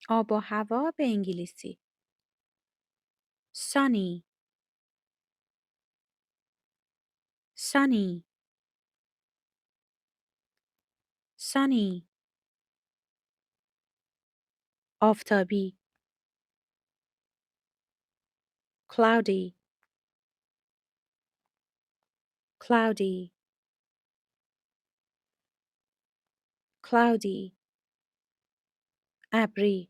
آب و هوا به انگلیسی. sunny sunny sunny آفتابی. cloudy cloudy cloudy ابری.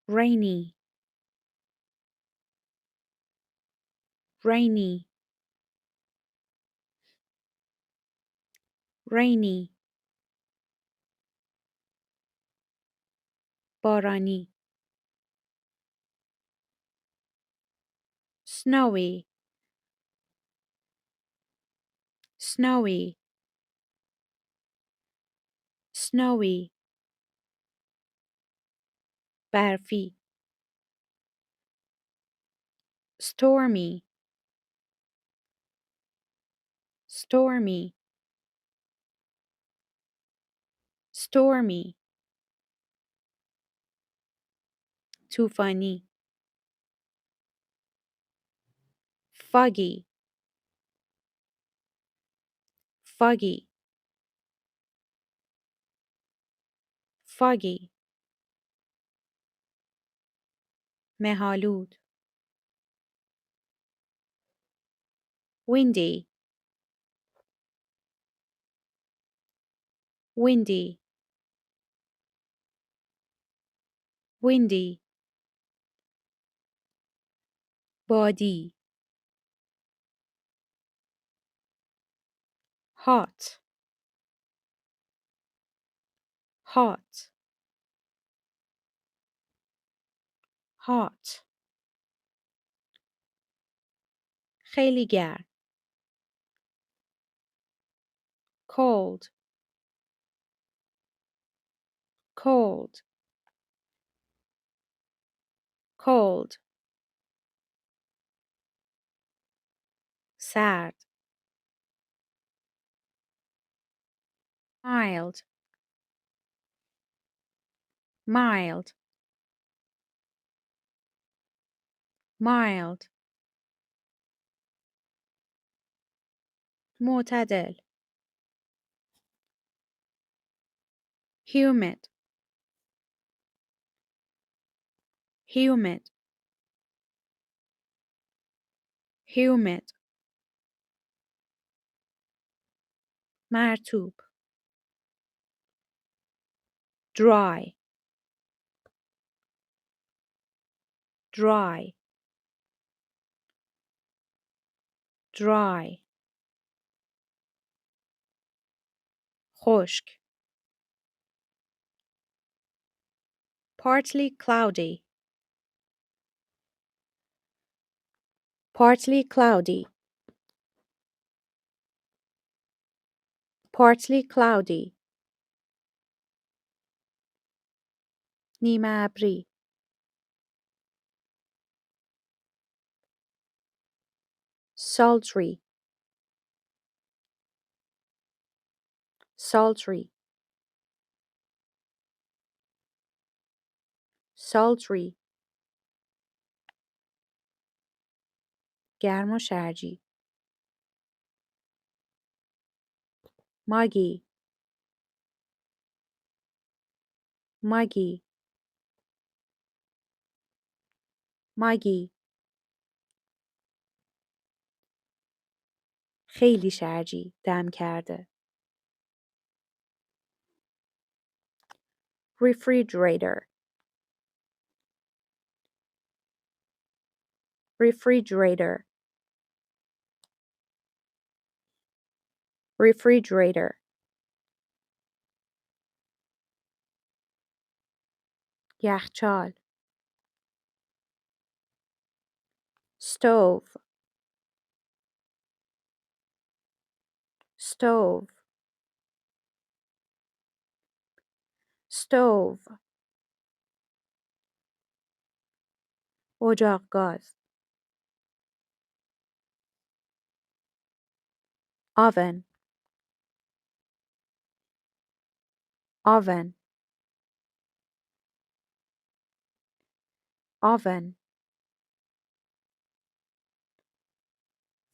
rainy rainy rainy بارانی. snowy snowy snowy برفی. stormy stormy stormy طوفانی. foggy foggy foggy مه‌آلود. windy windy windy بادی. hot hot hot خیلی گرم. cold cold cold سرد. mild mild mild معتدل. humid humid humid مرطوب. dry dry dry خشک. partly cloudy partly cloudy partly cloudy نیمه ابری. sultry sultry sultry گرم و شرجی. muggy muggy muggy خیلی شرجی دم کرده. refrigerator refrigerator refrigerator یخچال. stove stove stove اجاق گاز. oven oven oven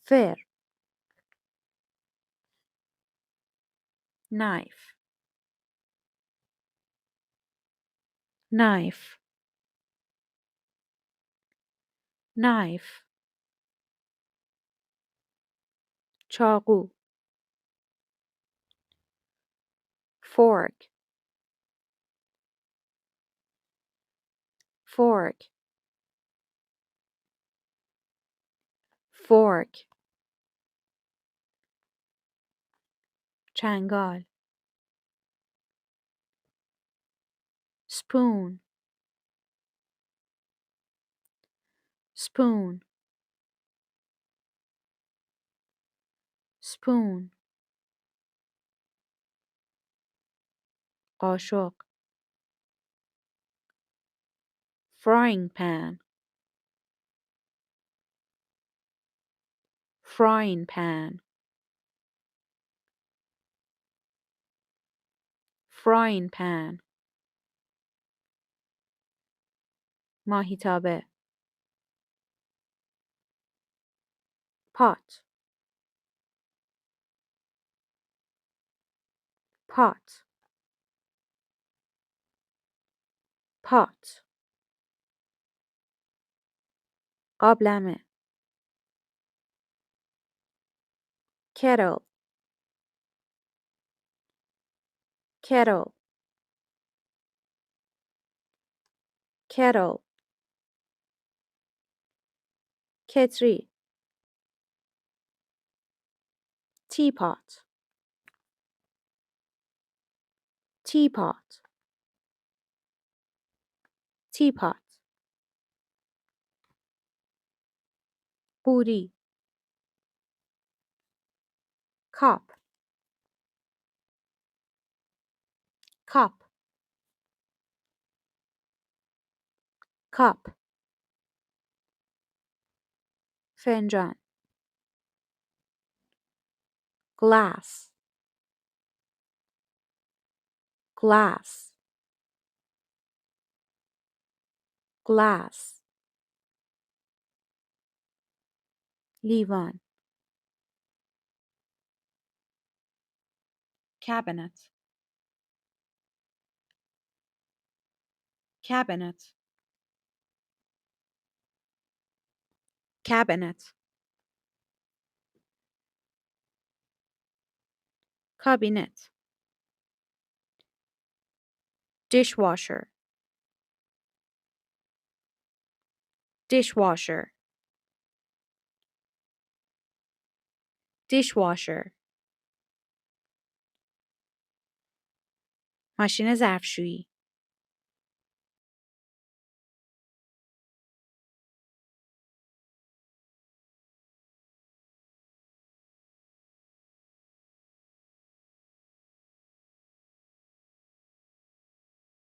فر knife knife knife چاقو fork fork fork چنگال spoon spoon spoon قاشق frying pan frying pan frying pan ماهیتابه pot pot pot قابلمه kettle kettle kettle کتری teapot teapot teapot قوری cup cup cup فنجان glass glass glass لیوان cabinet cabinet cabinet کابینت dishwasher dishwasher dishwasher ماشین ظرفشویی